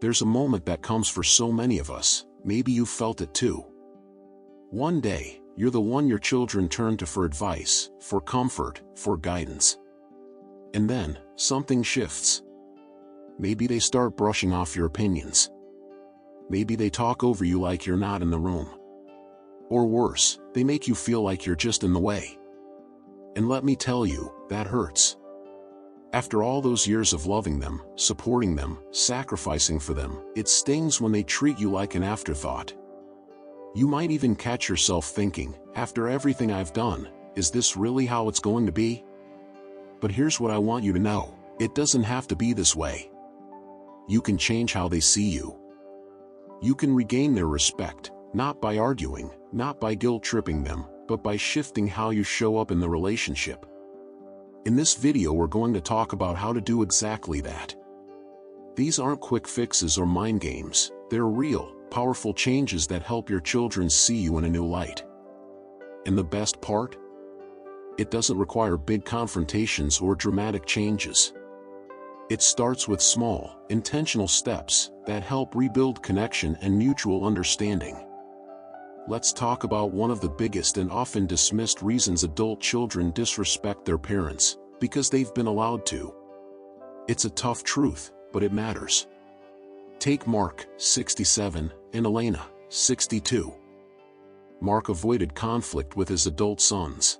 there's a moment that comes for so many of us, maybe you felt it too. One day, you're the one your children turn to for advice, for comfort, for guidance. And then, something shifts. Maybe they start brushing off your opinions. Maybe they talk over you like you're not in the room. Or worse, they make you feel like you're just in the way. And let me tell you, that hurts. After all those years of loving them, supporting them, sacrificing for them, it stings when they treat you like an afterthought. You might even catch yourself thinking, after everything I've done, is this really how it's going to be? But here's what I want you to know, it doesn't have to be this way. You can change how they see you. You can regain their respect, not by arguing, not by guilt-tripping them, but by shifting how you show up in the relationship. In this video we're going to talk about how to do exactly that. These aren't quick fixes or mind games, they're real, powerful changes that help your children see you in a new light. And the best part? It doesn't require big confrontations or dramatic changes. It starts with small, intentional steps that help rebuild connection and mutual understanding. Let's talk about one of the biggest and often dismissed reasons adult children disrespect their parents, because they've been allowed to. It's a tough truth, but it matters. Take Mark, 67, and Elena, 62. Mark avoided conflict with his adult sons.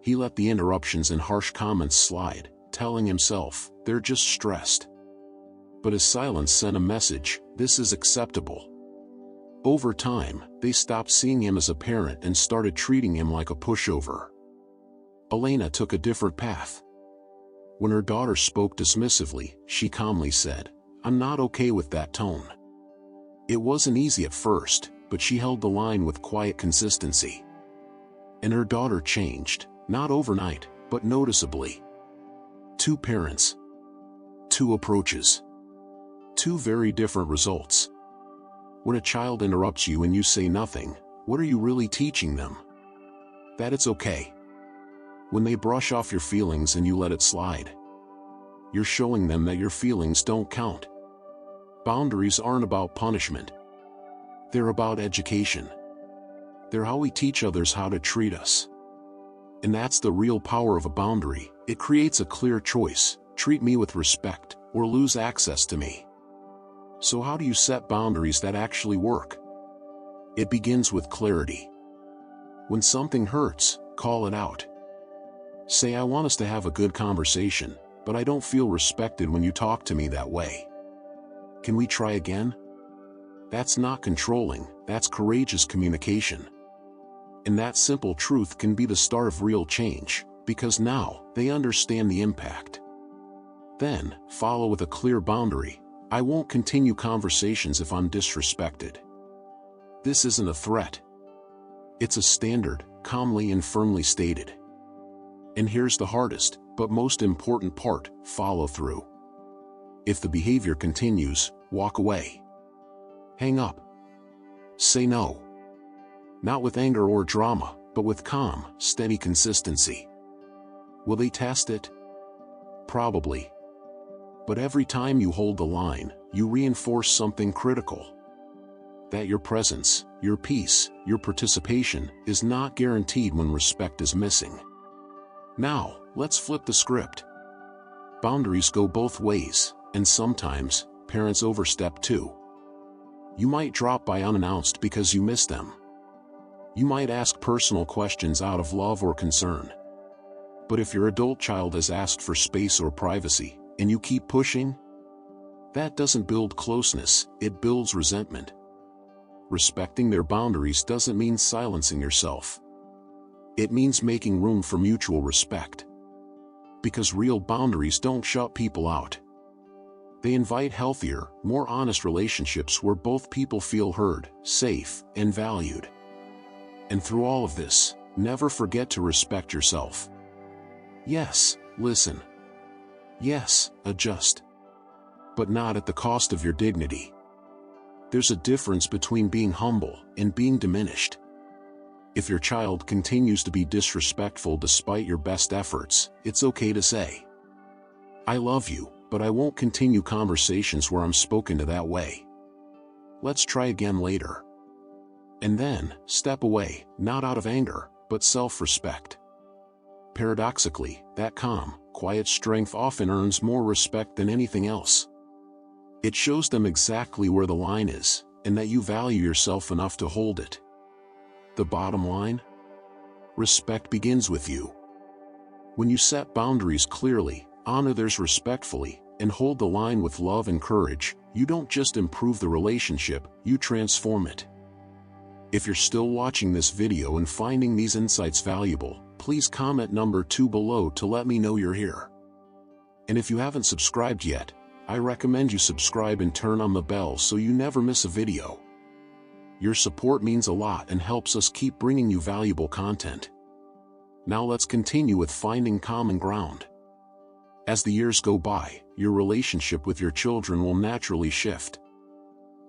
He let the interruptions and harsh comments slide, telling himself, they're just stressed. But his silence sent a message, this is acceptable. Over time, they stopped seeing him as a parent and started treating him like a pushover. Elena took a different path. When her daughter spoke dismissively, she calmly said, I'm not okay with that tone. It wasn't easy at first, but she held the line with quiet consistency. And her daughter changed, not overnight, but noticeably. Two parents. Two approaches. Two very different results. When a child interrupts you and you say nothing, what are you really teaching them? That it's okay. When they brush off your feelings and you let it slide, you're showing them that your feelings don't count. Boundaries aren't about punishment. They're about education. They're how we teach others how to treat us. And that's the real power of a boundary. It creates a clear choice, treat me with respect, or lose access to me. So how do you set boundaries that actually work? It begins with clarity. When something hurts, call it out. Say, I want us to have a good conversation, but I don't feel respected when you talk to me that way. Can we try again? That's not controlling, that's courageous communication. And that simple truth can be the start of real change, because now, they understand the impact. Then, follow with a clear boundary. I won't continue conversations if I'm disrespected. This isn't a threat. It's a standard, calmly and firmly stated. And here's the hardest, but most important part, follow through. If the behavior continues, walk away. Hang up. Say no. Not with anger or drama, but with calm, steady consistency. Will they test it? Probably. But every time you hold the line, you reinforce something critical. That your presence, your peace, your participation is not guaranteed when respect is missing. Now, let's flip the script. Boundaries go both ways, and sometimes, parents overstep too. You might drop by unannounced because you miss them. You might ask personal questions out of love or concern. But if your adult child has asked for space or privacy, and you keep pushing, that doesn't build closeness, it builds resentment. Respecting their boundaries doesn't mean silencing yourself. It means making room for mutual respect. Because real boundaries don't shut people out. They invite healthier, more honest relationships where both people feel heard, safe, and valued. And through all of this, never forget to respect yourself. Yes, listen. Yes, adjust. But not at the cost of your dignity. There's a difference between being humble and being diminished. If your child continues to be disrespectful despite your best efforts, it's okay to say, I love you, but I won't continue conversations where I'm spoken to that way. Let's try again later. And then, step away, not out of anger, but self-respect. Paradoxically, that calm, quiet strength often earns more respect than anything else. It shows them exactly where the line is, and that you value yourself enough to hold it. The bottom line? Respect begins with you. When you set boundaries clearly, honor theirs respectfully, and hold the line with love and courage, you don't just improve the relationship, you transform it. If you're still watching this video and finding these insights valuable, please comment number 2 below to let me know you're here. And if you haven't subscribed yet, I recommend you subscribe and turn on the bell so you never miss a video. Your support means a lot and helps us keep bringing you valuable content. Now let's continue with finding common ground. As the years go by, your relationship with your children will naturally shift.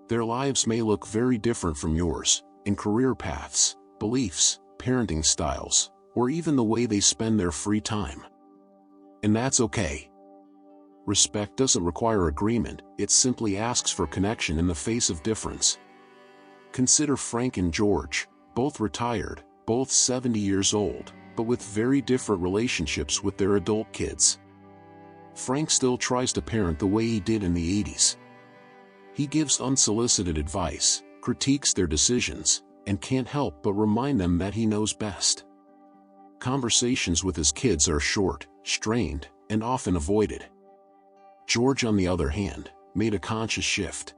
Their lives may look very different from yours, in career paths, beliefs, parenting styles, or even the way they spend their free time. And that's okay. Respect doesn't require agreement, it simply asks for connection in the face of difference. Consider Frank and George, both retired, both 70 years old, but with very different relationships with their adult kids. Frank still tries to parent the way he did in the 80s. He gives unsolicited advice, critiques their decisions, and can't help but remind them that he knows best. Conversations with his kids are short, strained, and often avoided. George, on the other hand, made a conscious shift.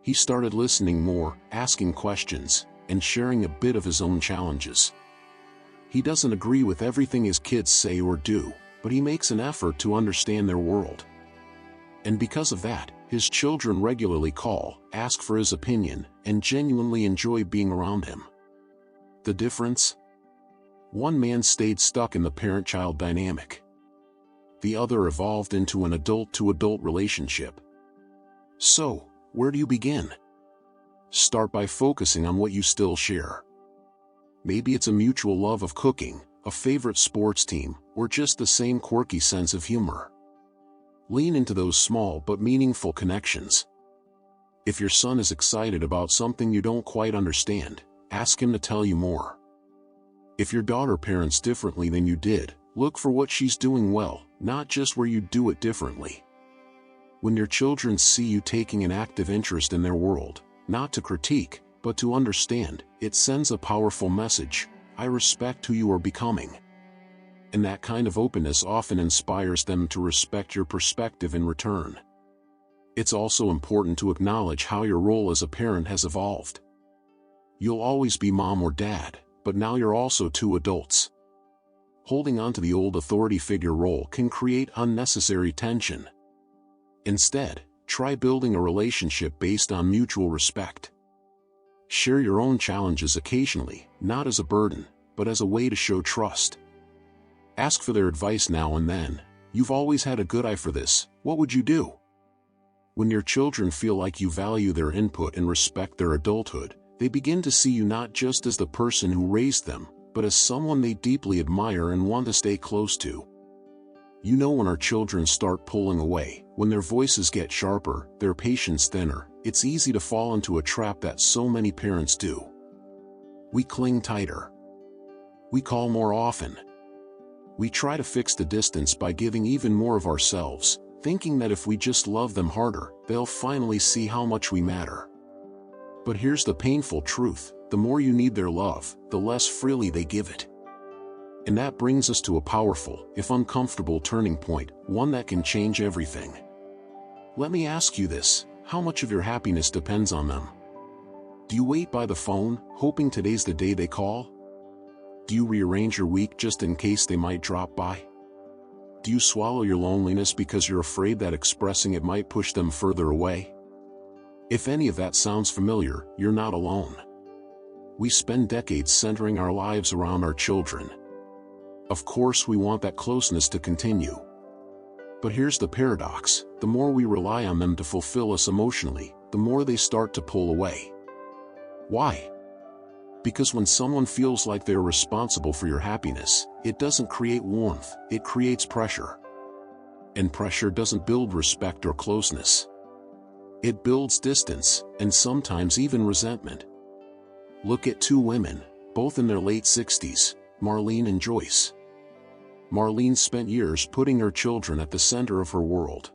He started listening more, asking questions, and sharing a bit of his own challenges. He doesn't agree with everything his kids say or do, but he makes an effort to understand their world. And because of that, his children regularly call, ask for his opinion, and genuinely enjoy being around him. The difference? One man stayed stuck in the parent-child dynamic. The other evolved into an adult-to-adult relationship. So, where do you begin? Start by focusing on what you still share. Maybe it's a mutual love of cooking, a favorite sports team, or just the same quirky sense of humor. Lean into those small but meaningful connections. If your son is excited about something you don't quite understand, ask him to tell you more. If your daughter parents differently than you did, look for what she's doing well, not just where you do it differently. When your children see you taking an active interest in their world, not to critique, but to understand, it sends a powerful message: I respect who you are becoming. And that kind of openness often inspires them to respect your perspective in return. It's also important to acknowledge how your role as a parent has evolved. You'll always be mom or dad, but now you're also two adults. Holding on to the old authority figure role can create unnecessary tension. Instead, try building a relationship based on mutual respect. Share your own challenges occasionally, not as a burden, but as a way to show trust. Ask for their advice now and then. You've always had a good eye for this, what would you do? When your children feel like you value their input and respect their adulthood, they begin to see you not just as the person who raised them, but as someone they deeply admire and want to stay close to. You know when our children start pulling away, when their voices get sharper, their patience thinner, it's easy to fall into a trap that so many parents do. We cling tighter. We call more often. We try to fix the distance by giving even more of ourselves, thinking that if we just love them harder, they'll finally see how much we matter. But here's the painful truth: the more you need their love, the less freely they give it. And that brings us to a powerful, if uncomfortable, turning point, one that can change everything. Let me ask you this: how much of your happiness depends on them? Do you wait by the phone, hoping today's the day they call? Do you rearrange your week just in case they might drop by? Do you swallow your loneliness because you're afraid that expressing it might push them further away? If any of that sounds familiar, you're not alone. We spend decades centering our lives around our children. Of course, we want that closeness to continue. But here's the paradox: the more we rely on them to fulfill us emotionally, the more they start to pull away. Why? Because when someone feels like they're responsible for your happiness, it doesn't create warmth, it creates pressure. And pressure doesn't build respect or closeness. It builds distance, and sometimes even resentment. Look at two women, both in their late 60s, Marlene and Joyce. Marlene spent years putting her children at the center of her world.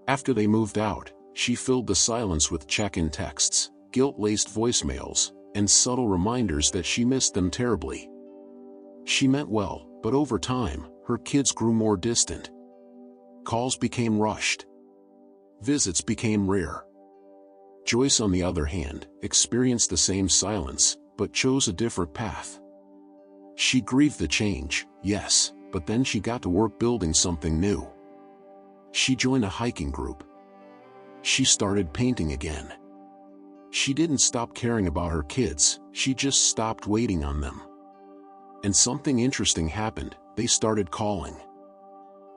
After they moved out, she filled the silence with check-in texts, guilt-laced voicemails, and subtle reminders that she missed them terribly. She meant well, but over time, her kids grew more distant. Calls became rushed. Visits became rare. Joyce, on the other hand, experienced the same silence, but chose a different path. She grieved the change, yes, but then she got to work building something new. She joined a hiking group. She started painting again. She didn't stop caring about her kids, she just stopped waiting on them. And something interesting happened, they started calling.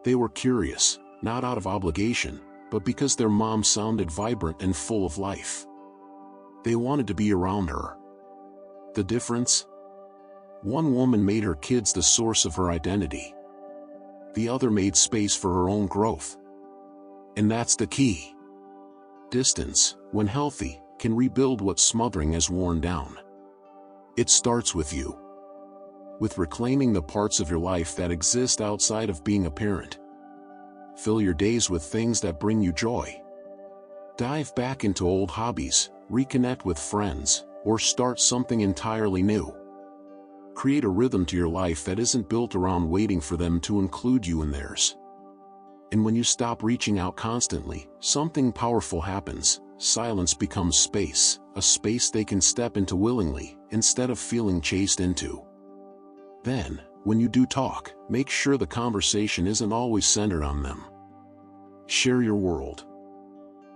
They were curious, not out of obligation, but because their mom sounded vibrant and full of life. They wanted to be around her. The difference? One woman made her kids the source of her identity. The other made space for her own growth. And that's the key. Distance, when healthy, can rebuild what smothering has worn down. It starts with you. With reclaiming the parts of your life that exist outside of being a parent. Fill your days with things that bring you joy. Dive back into old hobbies, reconnect with friends, or start something entirely new. Create a rhythm to your life that isn't built around waiting for them to include you in theirs. And when you stop reaching out constantly, something powerful happens. Silence becomes space, a space they can step into willingly, instead of feeling chased into. Then, when you do talk, make sure the conversation isn't always centered on them. Share your world.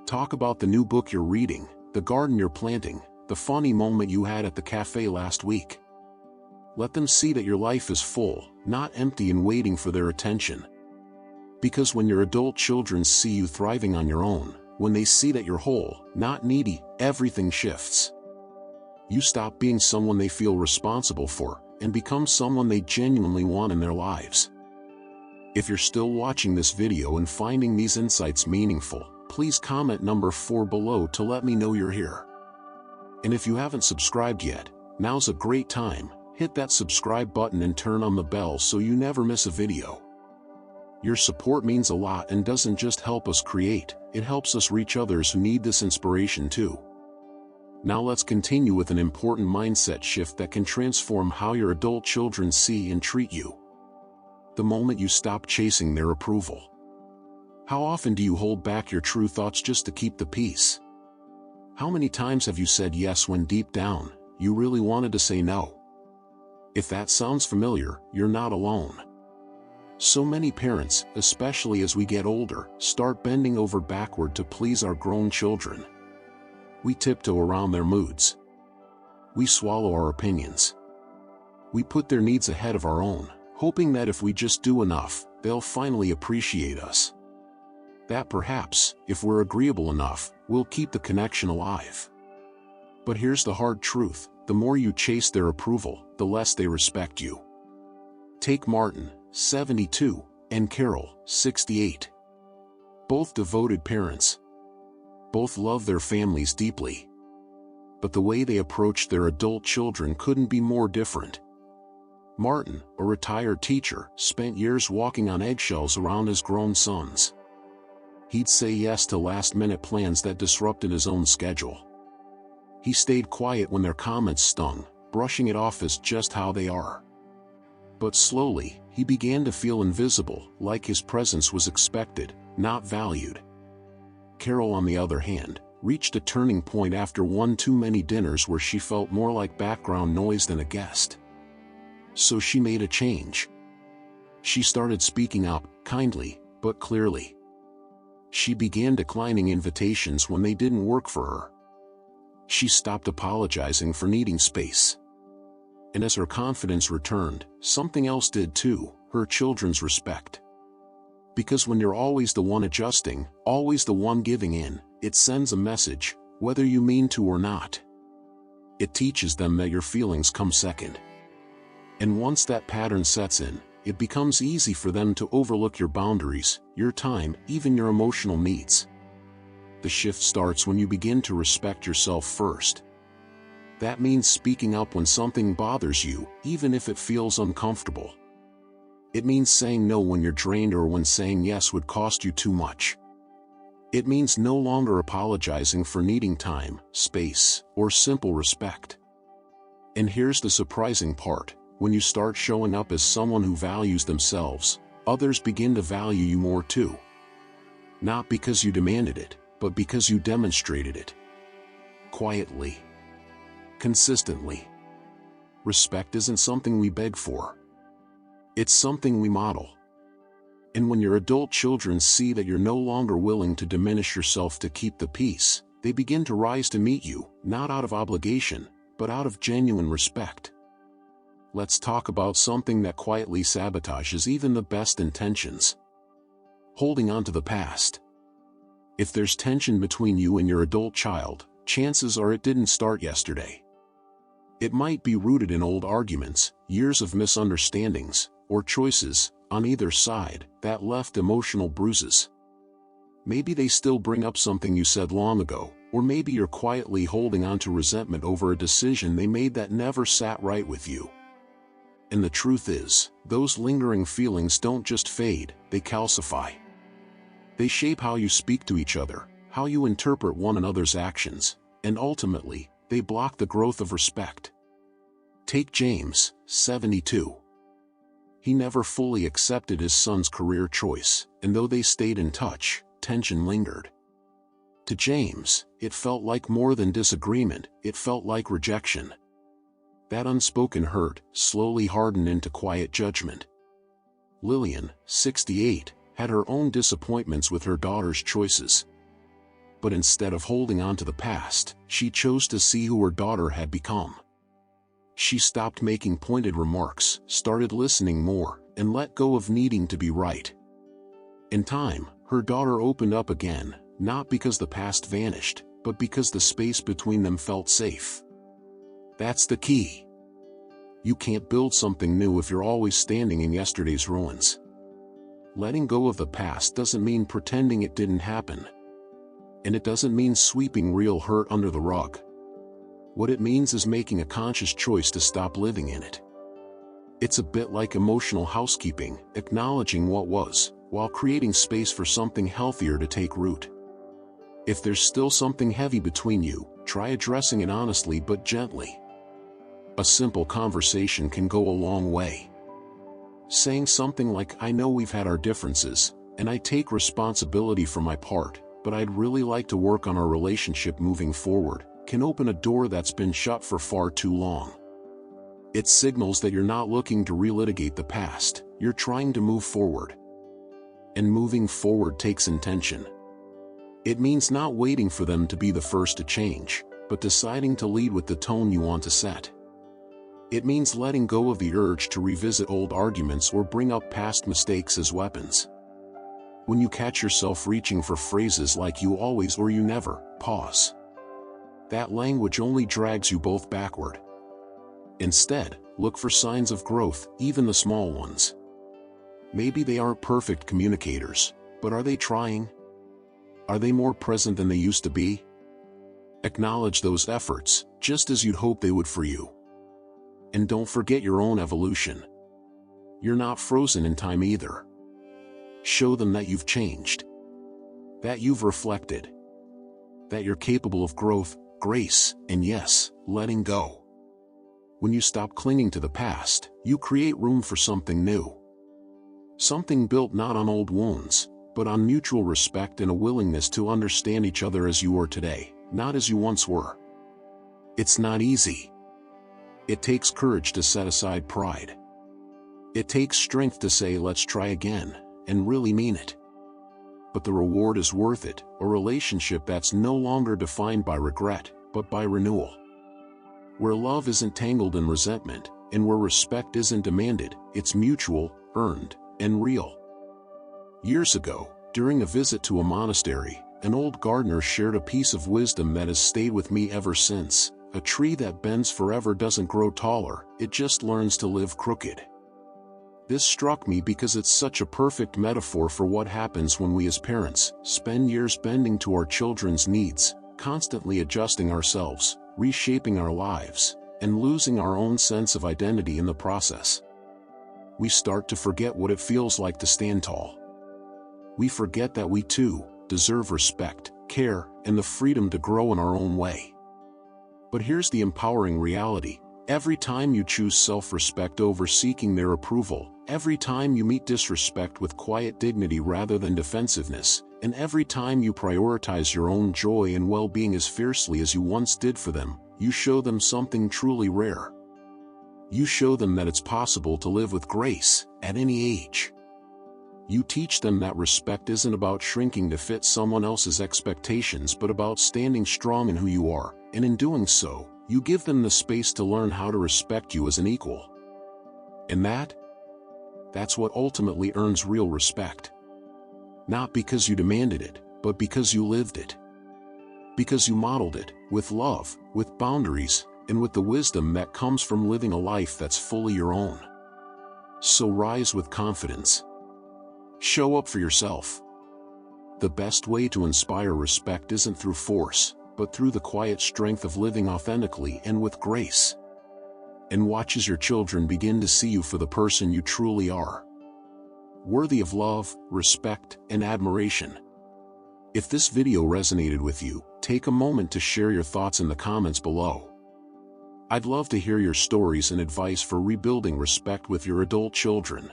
Talk about the new book you're reading, the garden you're planting, the funny moment you had at the cafe last week. Let them see that your life is full, not empty and waiting for their attention. Because when your adult children see you thriving on your own, when they see that you're whole, not needy, everything shifts. You stop being someone they feel responsible for, and become someone they genuinely want in their lives. If you're still watching this video and finding these insights meaningful, please comment number 4 below to let me know you're here. And if you haven't subscribed yet, now's a great time. Hit that subscribe button and turn on the bell so you never miss a video. Your support means a lot and doesn't just help us create, it helps us reach others who need this inspiration too. Now let's continue with an important mindset shift that can transform how your adult children see and treat you. The moment you stop chasing their approval. How often do you hold back your true thoughts just to keep the peace? How many times have you said yes when deep down, you really wanted to say no? If that sounds familiar, you're not alone. So many parents, especially as we get older, start bending over backward to please our grown children. We tiptoe around their moods. We swallow our opinions. We put their needs ahead of our own, hoping that if we just do enough, they'll finally appreciate us. That perhaps, if we're agreeable enough, will keep the connection alive. But here's the hard truth, the more you chase their approval, the less they respect you. Take Martin, 72, and Carol, 68. Both devoted parents. Both love their families deeply. But the way they approached their adult children couldn't be more different. Martin, a retired teacher, spent years walking on eggshells around his grown sons. He'd say yes to last-minute plans that disrupted his own schedule. He stayed quiet when their comments stung, brushing it off as just how they are. But slowly, he began to feel invisible, like his presence was expected, not valued. Carol, on the other hand, reached a turning point after one too many dinners where she felt more like background noise than a guest. So she made a change. She started speaking up, kindly, but clearly. She began declining invitations when they didn't work for her. She stopped apologizing for needing space. And as her confidence returned, something else did too, her children's respect. Because when you're always the one adjusting, always the one giving in, it sends a message, whether you mean to or not. It teaches them that your feelings come second. And once that pattern sets in, it becomes easy for them to overlook your boundaries, your time, even your emotional needs. The shift starts when you begin to respect yourself first. That means speaking up when something bothers you, even if it feels uncomfortable. It means saying no when you're drained or when saying yes would cost you too much. It means no longer apologizing for needing time, space, or simple respect. And here's the surprising part: when you start showing up as someone who values themselves, others begin to value you more too. Not because you demanded it, but because you demonstrated it. Quietly. Consistently. Respect isn't something we beg for. It's something we model. And when your adult children see that you're no longer willing to diminish yourself to keep the peace, they begin to rise to meet you, not out of obligation, but out of genuine respect. Let's talk about something that quietly sabotages even the best intentions. Holding on to the past. If there's tension between you and your adult child, chances are it didn't start yesterday. It might be rooted in old arguments, years of misunderstandings, or choices, on either side, that left emotional bruises. Maybe they still bring up something you said long ago, or maybe you're quietly holding on to resentment over a decision they made that never sat right with you. And the truth is, those lingering feelings don't just fade, they calcify. They shape how you speak to each other, how you interpret one another's actions, and ultimately, they block the growth of respect. Take James, 72. He never fully accepted his son's career choice, and though they stayed in touch, tension lingered. To James, it felt like more than disagreement, it felt like rejection. That unspoken hurt slowly hardened into quiet judgment. Lillian, 68, had her own disappointments with her daughter's choices. But instead of holding on to the past, she chose to see who her daughter had become. She stopped making pointed remarks, started listening more, and let go of needing to be right. In time, her daughter opened up again, not because the past vanished, but because the space between them felt safe. That's the key. You can't build something new if you're always standing in yesterday's ruins. Letting go of the past doesn't mean pretending it didn't happen. And it doesn't mean sweeping real hurt under the rug. What it means is making a conscious choice to stop living in it. It's a bit like emotional housekeeping, acknowledging what was, while creating space for something healthier to take root. If there's still something heavy between you, try addressing it honestly but gently. A simple conversation can go a long way. Saying something like, "I know we've had our differences, and I take responsibility for my part, but I'd really like to work on our relationship moving forward," can open a door that's been shut for far too long. It signals that you're not looking to relitigate the past, you're trying to move forward. And moving forward takes intention. It means not waiting for them to be the first to change, but deciding to lead with the tone you want to set. It means letting go of the urge to revisit old arguments or bring up past mistakes as weapons. When you catch yourself reaching for phrases like "you always" or "you never," pause. That language only drags you both backward. Instead, look for signs of growth, even the small ones. Maybe they aren't perfect communicators, but are they trying? Are they more present than they used to be? Acknowledge those efforts, just as you'd hope they would for you. And don't forget your own evolution. You're not frozen in time either. Show them that you've changed. That you've reflected. That you're capable of growth, grace, and yes, letting go. When you stop clinging to the past, you create room for something new. Something built not on old wounds, but on mutual respect and a willingness to understand each other as you are today, not as you once were. It's not easy. It takes courage to set aside pride. It takes strength to say "let's try again," and really mean it. But the reward is worth it, a relationship that's no longer defined by regret, but by renewal. Where love isn't tangled in resentment, and where respect isn't demanded, it's mutual, earned, and real. Years ago, during a visit to a monastery, an old gardener shared a piece of wisdom that has stayed with me ever since. A tree that bends forever doesn't grow taller, it just learns to live crooked. This struck me because it's such a perfect metaphor for what happens when we as parents spend years bending to our children's needs, constantly adjusting ourselves, reshaping our lives, and losing our own sense of identity in the process. We start to forget what it feels like to stand tall. We forget that we too deserve respect, care, and the freedom to grow in our own way. But here's the empowering reality. Every time you choose self-respect over seeking their approval, every time you meet disrespect with quiet dignity rather than defensiveness, and every time you prioritize your own joy and well-being as fiercely as you once did for them, you show them something truly rare. You show them that it's possible to live with grace at any age. You teach them that respect isn't about shrinking to fit someone else's expectations but about standing strong in who you are, and in doing so, you give them the space to learn how to respect you as an equal. And that's what ultimately earns real respect. Not because you demanded it, but because you lived it. Because you modeled it, with love, with boundaries, and with the wisdom that comes from living a life that's fully your own. So rise with confidence. Show up for yourself. The best way to inspire respect isn't through force, but through the quiet strength of living authentically and with grace. And watch as your children begin to see you for the person you truly are. Worthy of love, respect, and admiration. If this video resonated with you, take a moment to share your thoughts in the comments below. I'd love to hear your stories and advice for rebuilding respect with your adult children.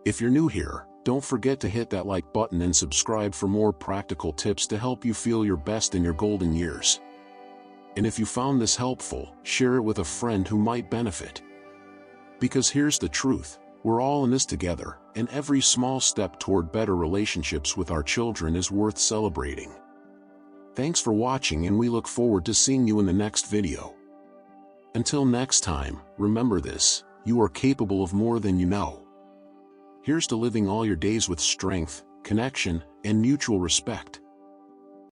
If you're new here, don't forget to hit that like button and subscribe for more practical tips to help you feel your best in your golden years. And if you found this helpful, share it with a friend who might benefit. Because here's the truth, we're all in this together, and every small step toward better relationships with our children is worth celebrating. Thanks for watching, and we look forward to seeing you in the next video. Until next time, remember this: you are capable of more than you know. Here's to living all your days with strength, connection, and mutual respect.